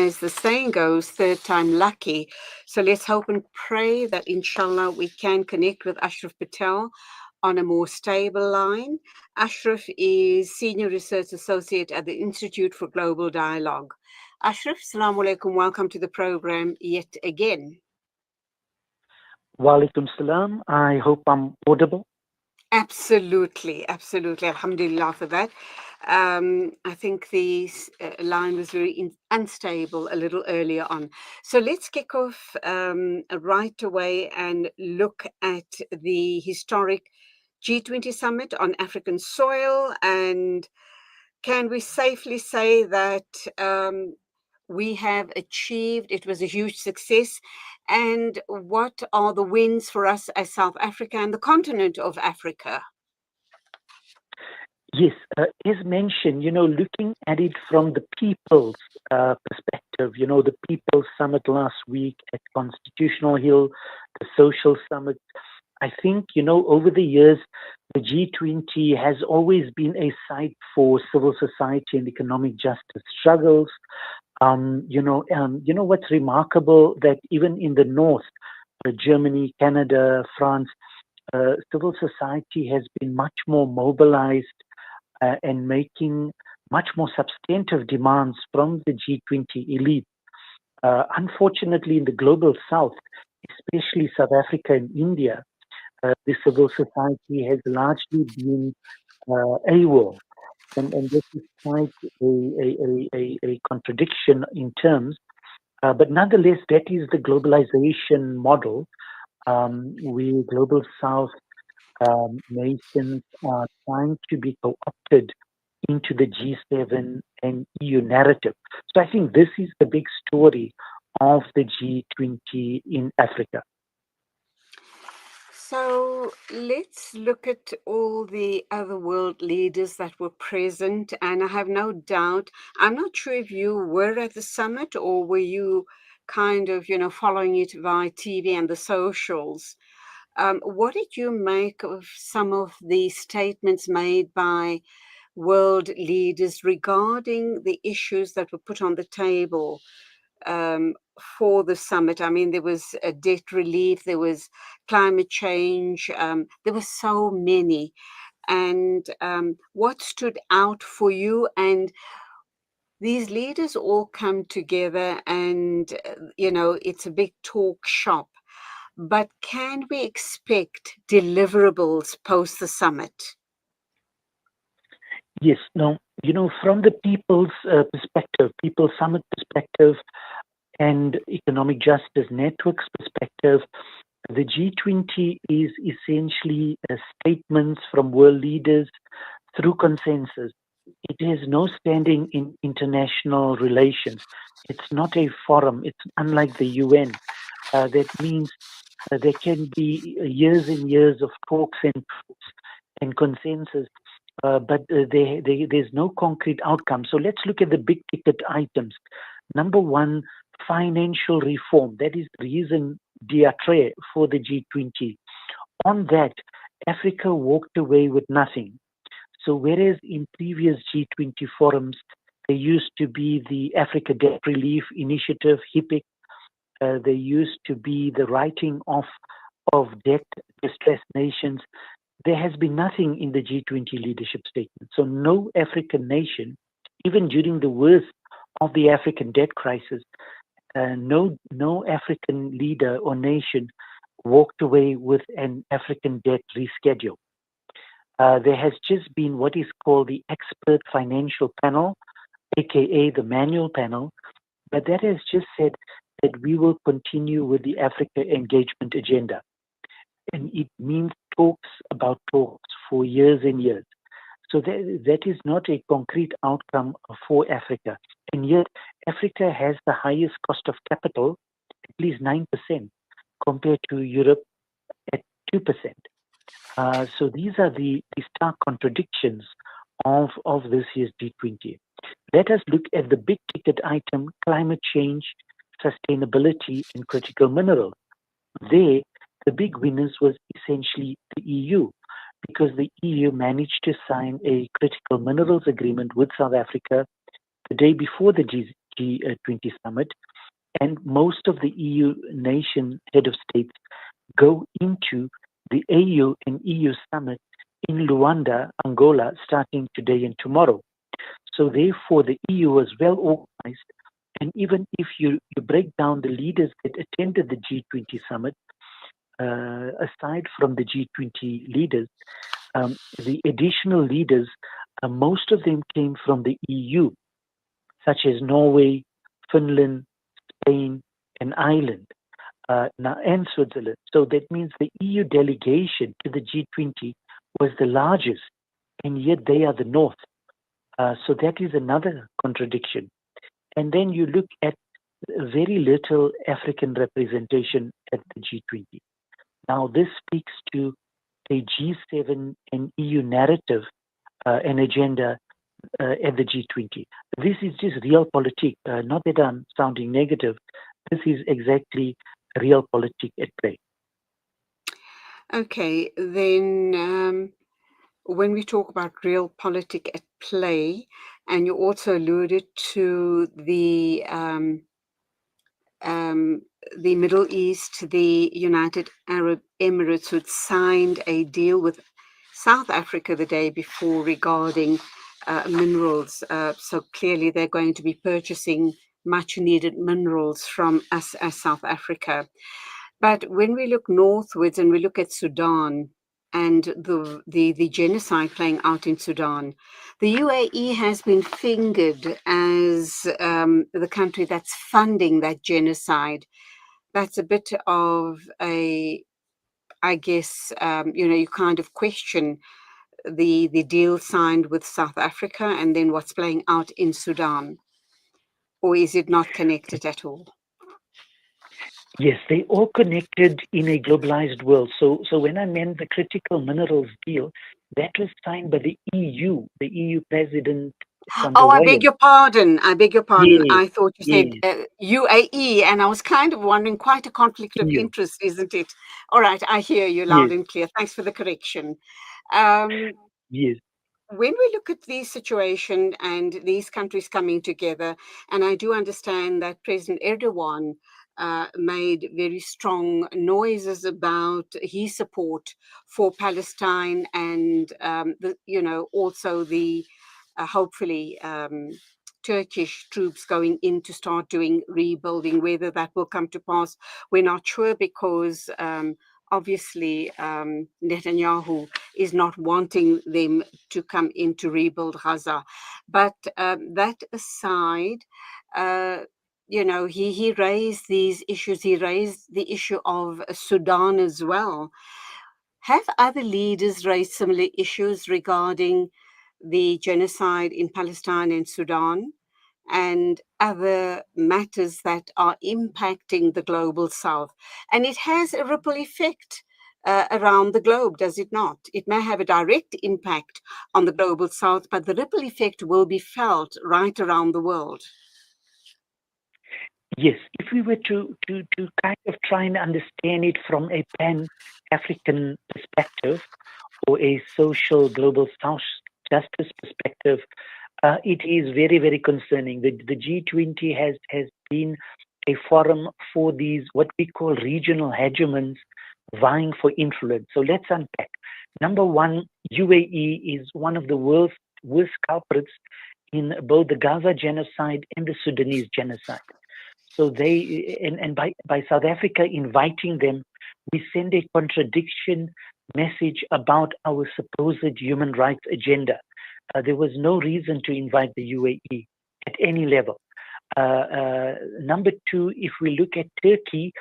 as the saying goes, third time lucky. So let's hope and pray that inshallah we can connect with Ashraf Patel on a more stable line. Ashraf is Senior Research Associate at the Institute for Global Dialogue. Ashraf, Assalamu alaikum. Welcome to the program yet again. Wa alaikum salam. I hope I'm audible. Absolutely. Alhamdulillah for that. I think the line was very unstable a little earlier on. So let's kick off right away and look at the historic G20 summit on African soil. And can we safely say that we have achieved, it was a huge success? And what are the wins for us as South Africa and the continent of Africa? Yes, as mentioned, looking at it from the people's perspective, the People's Summit last week at Constitutional Hill, the Social Summit, I think, over the years, the G20 has always been a site for civil society and economic justice struggles. What's remarkable that even in the North, Germany, Canada, France, civil society has been much more mobilized and making much more substantive demands from the G20 elite. Unfortunately, in the global South, especially South Africa and India, the civil society has largely been AWOL. And this is quite a contradiction in terms. But nonetheless, that is the globalization model where global South nations are trying to be co-opted into the G7 and EU narrative. So I think this is the big story of the G20 in Africa. So let's look at all the other world leaders that were present. And I have no doubt, I'm not sure if you were at the summit or were you kind of, following it via TV and the socials. What did you make of some of the statements made by world leaders regarding the issues that were put on the table for the summit? I mean, there was a debt relief, there was climate change, there were so many. And what stood out for you? And these leaders all come together and, it's a big talk shop. But can we expect deliverables post the summit? Yes, no, from the people's perspective, People's Summit perspective, and Economic Justice Network's perspective, the G20 is essentially statements from world leaders through consensus. It has no standing in international relations. It's not a forum. It's unlike the UN. That means there can be years and years of talks and consensus, but there's no concrete outcome. So let's look at the big ticket items. Number one, financial reform. That is the reason d'etre for the G20. On that, Africa walked away with nothing. So whereas in previous G20 forums, there used to be the Africa Debt Relief Initiative, HIPIC, there used to be the writing off of debt distressed nations, there has been nothing in the G20 leadership statement. So no African nation, even during the worst of the African debt crisis, no African leader or nation walked away with an African debt reschedule. There has just been what is called the Expert Financial Panel, aka the Manual Panel, but that has just said that we will continue with the Africa engagement agenda. And it means talks about talks for years and years. So that is not a concrete outcome for Africa. And yet, Africa has the highest cost of capital, at least 9%, compared to Europe at 2%. So these are the stark contradictions of this year's G20. Let us look at the big ticket item, climate change, sustainability, and critical minerals. There, the big winners was essentially the EU, because the EU managed to sign a critical minerals agreement with South Africa the day before the G20 summit. And most of the EU nation head of states go into the AU and EU summit in Luanda, Angola, starting today and tomorrow. So therefore, the EU was well organized. And even if you break down the leaders that attended the G20 summit, aside from the G20 leaders, the additional leaders, most of them came from the EU, such as Norway, Finland, Spain, and Ireland, and Switzerland. So that means the EU delegation to the G20 was the largest, and yet they are the North. So that is another contradiction. And then you look at very little African representation at the G20. Now, this speaks to a G7 and EU narrative and agenda at the G20. This is just realpolitik, not that I'm sounding negative. This is exactly realpolitik at play. Okay, then when we talk about realpolitik at play, and you also alluded to the Middle East, the United Arab Emirates, who signed a deal with South Africa the day before regarding minerals. So clearly they're going to be purchasing much needed minerals from us as South Africa. But when we look northwards and we look at Sudan and the genocide playing out in Sudan, the UAE has been fingered as the country that's funding that genocide. That's a bit of a, I guess, you kind of question the deal signed with South Africa and then what's playing out in Sudan. Or is it not connected at all? Yes, they all connected in a globalized world. So when I meant the critical minerals deal, that was signed by the EU president von der Oh, I Leyen. beg your pardon. I beg your pardon. Yes, I thought you said UAE, and I was kind of wondering, quite a conflict of yes, interest, isn't it? All right, I hear you loud and clear. Thanks for the correction. yes. When we look at the situation and these countries coming together, and I do understand that President Erdogan made very strong noises about his support for Palestine and also the hopefully Turkish troops going in to start doing rebuilding. Whether that will come to pass, we're not sure because obviously Netanyahu is not wanting them to come in to rebuild Gaza. But that aside, he raised these issues. He raised the issue of Sudan as well. Have other leaders raised similar issues regarding the genocide in Palestine and Sudan and other matters that are impacting the global south? And it has a ripple effect around the globe, does it not? It may have a direct impact on the global south, but the ripple effect will be felt right around the world. Yes, if we were to kind of try and understand it from a pan-African perspective or a social global south justice perspective, it is very, very concerning. The G20 has been a forum for these, what we call regional hegemons vying for influence. So let's unpack. Number one, UAE is one of the worst culprits in both the Gaza genocide and the Sudanese genocide. So they, and by South Africa inviting them, we send a contradiction message about our supposed human rights agenda. There was no reason to invite the UAE at any level. Number two, if we look at Turkey,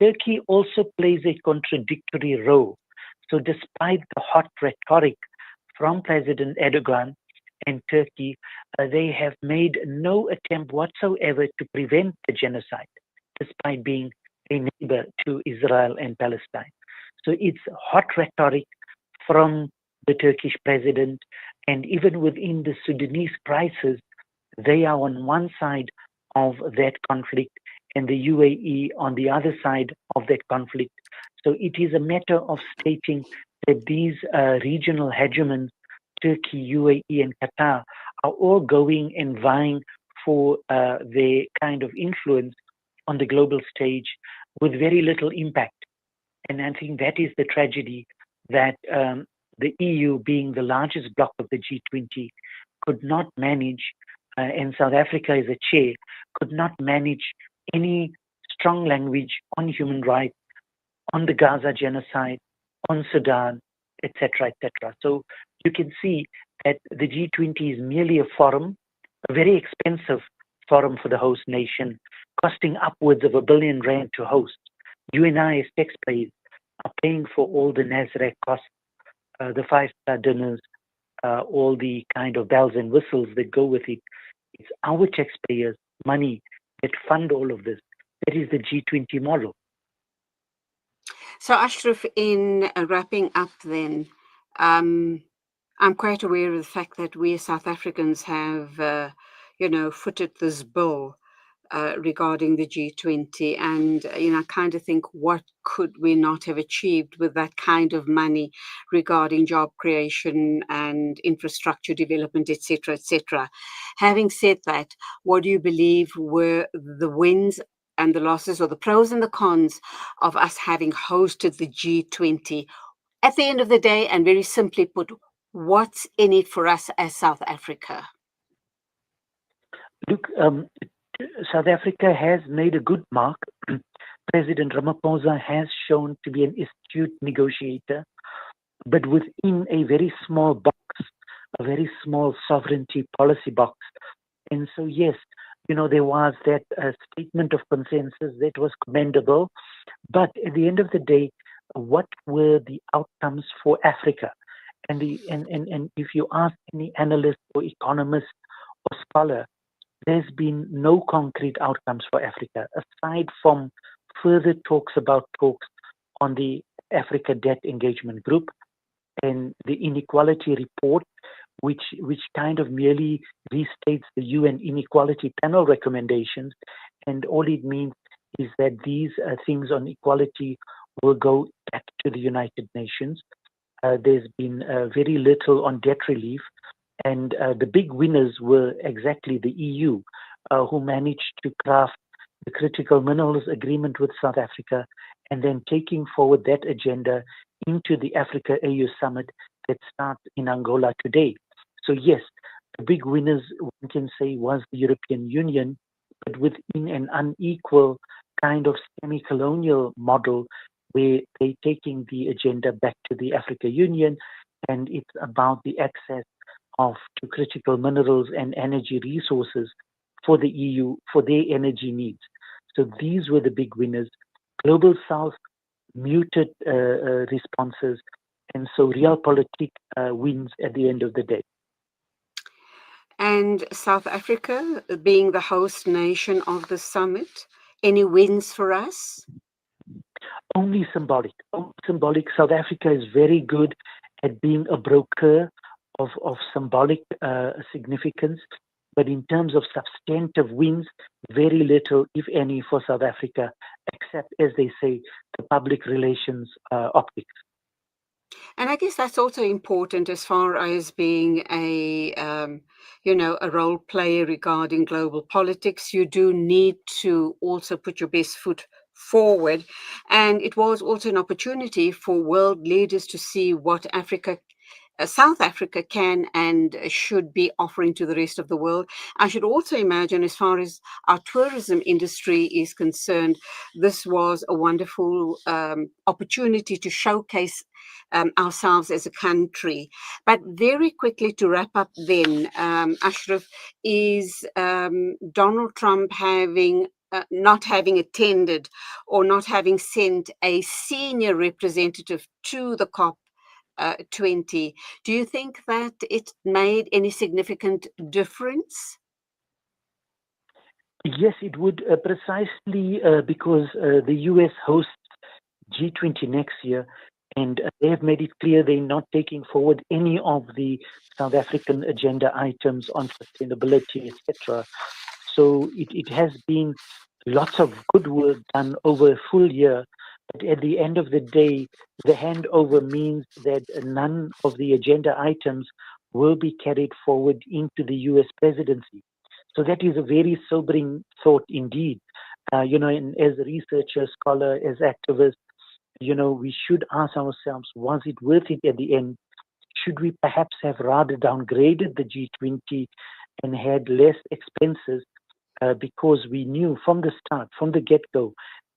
Turkey also plays a contradictory role. So despite the hot rhetoric from President Erdogan and Turkey, they have made no attempt whatsoever to prevent the genocide, despite being a neighbor to Israel and Palestine. So it's hot rhetoric from the Turkish president, and even within the Sudanese crisis, they are on one side of that conflict and the UAE on the other side of that conflict. So it is a matter of stating that these regional hegemons, Turkey, UAE, and Qatar, are all going and vying for their kind of influence on the global stage with very little impact. And I think that is the tragedy that the EU, being the largest bloc of the G20, could not manage, and South Africa as a chair, could not manage any strong language on human rights, on the Gaza genocide, on Sudan, etc., etc. So you can see that the G20 is merely a forum, a very expensive forum for the host nation, costing upwards of R1 billion to host. You and I, as taxpayers, are paying for all the Nasrec costs, the five-star dinners, all the kind of bells and whistles that go with it. It's our taxpayers' money that fund all of this. That is the G20 model. So, Ashraf, in wrapping up then, I'm quite aware of the fact that we as South Africans have, footed this bill regarding the G20. And, I kind of think, what could we not have achieved with that kind of money regarding job creation and infrastructure development, etc., etc. Having said that, what do you believe were the wins and the losses, or the pros and the cons of us having hosted the G20? At the end of the day, and very simply put, what's in it for us as South Africa? Look, South Africa has made a good mark. President Ramaphosa has shown to be an astute negotiator, but within a very small box, a very small sovereignty policy box. And so, yes, there was that statement of consensus that was commendable. But at the end of the day, what were the outcomes for Africa? And if you ask any analyst or economist or scholar, there's been no concrete outcomes for Africa, aside from further talks on the Africa Debt Engagement Group and the inequality report, which kind of merely restates the UN Inequality Panel recommendations. And all it means is that these things on equality will go back to the United Nations. There's been very little on debt relief. And the big winners were exactly the EU, who managed to craft the critical minerals agreement with South Africa, and then taking forward that agenda into the Africa AU summit that starts in Angola today. So yes, the big winners, one can say, was the European Union, but within an unequal kind of semi-colonial model where they're taking the agenda back to the Africa Union, and it's about the access to critical minerals and energy resources for the EU, for their energy needs. So these were the big winners. Global South muted responses, and so realpolitik wins at the end of the day. And South Africa, being the host nation of the summit, any wins for us? Only symbolic. South Africa is very good at being a broker of symbolic significance, but in terms of substantive wins, very little, if any, for South Africa, except, as they say, the public relations optics. And I guess that's also important as far as being a role player regarding global politics. You do need to also put your best foot forward. And it was also an opportunity for world leaders to see what South Africa can and should be offering to the rest of the world. I should also imagine, as far as our tourism industry is concerned, this was a wonderful opportunity to showcase ourselves as a country. But very quickly to wrap up then, Ashraf, is Donald Trump not having attended or not having sent a senior representative to the COP 20. Do you think that it made any significant difference? Yes, it would, precisely because the US hosts G20 next year, and they have made it clear they're not taking forward any of the South African agenda items on sustainability, etc. So it has been lots of good work done over a full year. But at the end of the day, the handover means that none of the agenda items will be carried forward into the US presidency. So that is a very sobering thought indeed. And as a researcher, scholar, as activists, we should ask ourselves, was it worth it at the end? Should we perhaps have rather downgraded the G20 and had less expenses because we knew from the start, from the get-go,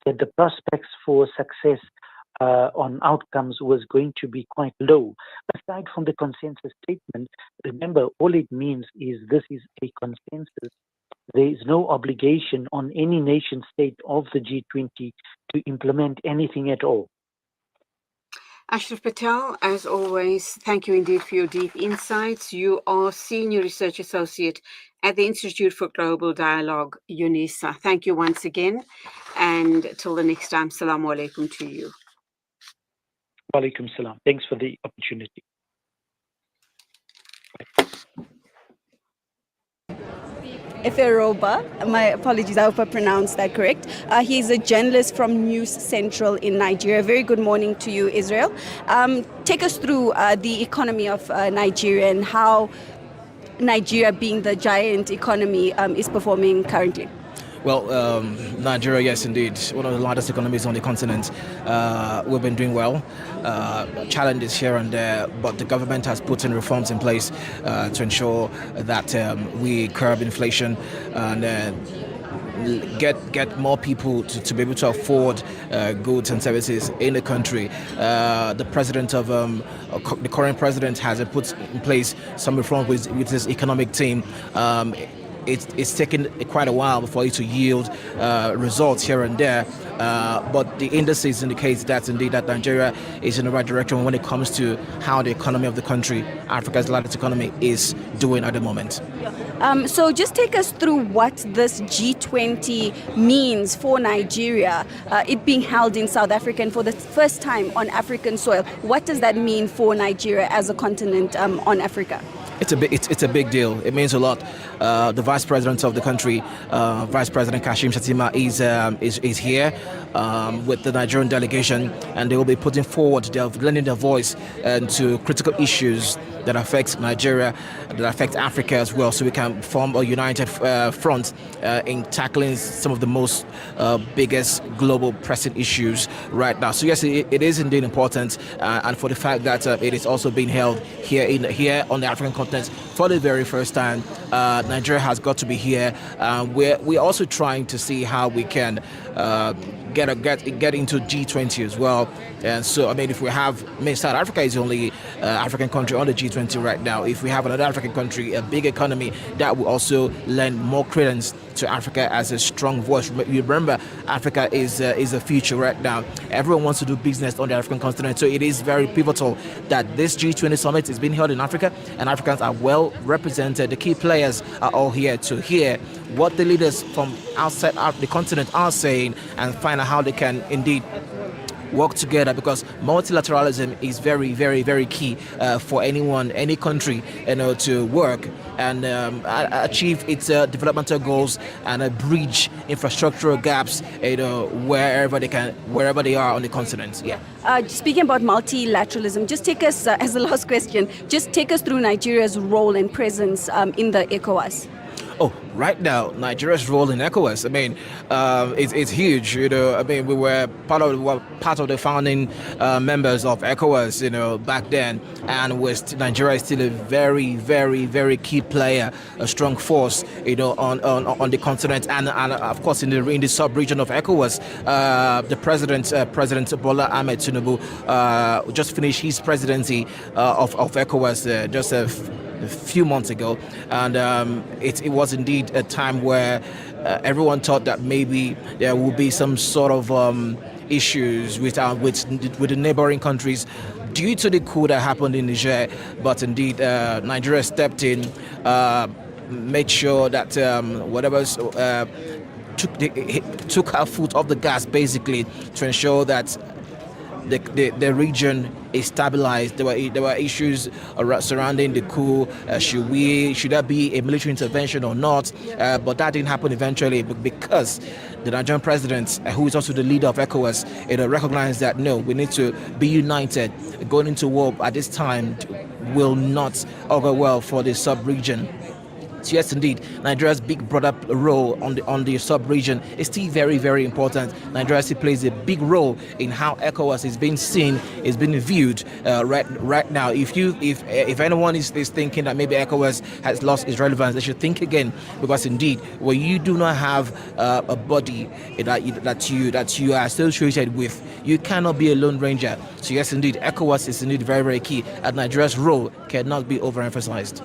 that the prospects for success on outcomes was going to be quite low. Aside from the consensus statement, remember, all it means is this is a consensus. There is no obligation on any nation state of the G20 to implement anything at all. Ashraf Patel, as always, thank you indeed for your deep insights. You are Senior Research Associate at the Institute for Global Dialogue, UNISA. Thank you once again. And till the next time, Assalamu alaikum to you. Wa alaikum salam. Thanks for the opportunity. Eferoba, my apologies, I hope I pronounced that correct. He's a journalist from News Central in Nigeria. Very good morning to you, Israel. Take us through the economy of Nigeria and how Nigeria, being the giant economy, is performing currently. Well, Nigeria, yes, indeed, one of the largest economies on the continent. We've been doing well. Challenges here and there, but the government has put in reforms in place to ensure that we curb inflation and get more people to be able to afford goods and services in the country. The current president has put in place some reforms with his economic team. It's taken quite a while before it to yield results here and there, but the indices indicate that indeed that Nigeria is in the right direction when it comes to how the economy of the country, Africa's largest economy, is doing at the moment. So just take us through what this G20 means for Nigeria, it being held in South Africa and for the first time on African soil. What does that mean for Nigeria as a continent on Africa? It's a big deal. It means a lot. The vice president of the country, Vice President Kashim Shettima, is here with the Nigerian delegation, and they will be putting forward, they're lending their voice to critical issues that affect Nigeria, that affect Africa as well, so we can form a united front in tackling some of the most biggest global pressing issues right now. So yes, it is indeed important, and for the fact that it is also being held here on the African continent for the very first time. Nigeria has got to be here. We're also trying to see how we can get into G20 as well. And so, if we have, South Africa is the only African country on the G20 right now. If we have another African country, a big economy, that will also lend more credence to Africa as a strong voice. You remember, Africa is a future right now. Everyone wants to do business on the African continent, so it is very pivotal that this G20 summit is being held in Africa, and Africans are well represented. The key players are all here to hear what the leaders from outside the continent are saying and find out how they can indeed work together, because multilateralism is very, very, very key for any country, to work and achieve its developmental goals and bridge infrastructural gaps, wherever they are on the continent. Yeah. Speaking about multilateralism, just take us as the last question. Just take us through Nigeria's role and presence in the ECOWAS. Oh, right now, Nigeria's role in ECOWAS, it's huge. We were part of the founding members of ECOWAS, back then, and Nigeria is still a very, very, very key player, a strong force, on the continent, and of course in the sub-region of ECOWAS. The President Bola Ahmed Tinubu just finished his presidency of ECOWAS just a few months ago, and it was indeed a time where everyone thought that maybe there would be some sort of issues with the neighboring countries due to the coup that happened in Niger, but indeed Nigeria stepped in, made sure that whatever took our foot off the gas, basically, to ensure that the region is stabilized. There were issues surrounding the coup. Should there be a military intervention or not? But that didn't happen eventually, because the Nigerian president, who is also the leader of ECOWAS, recognized that no, we need to be united. Going into war at this time will not augur well for the sub-region. So yes, indeed, Nigeria's big brother role on the sub-region is still very, very important. Nigeria still plays a big role in how ECOWAS is being seen, is being viewed right now. If anyone is thinking that maybe ECOWAS has lost its relevance, they should think again, because indeed, when you do not have a body that you are associated with, you cannot be a lone ranger. So yes, indeed, ECOWAS is indeed very, very key, and Nigeria's role cannot be overemphasized.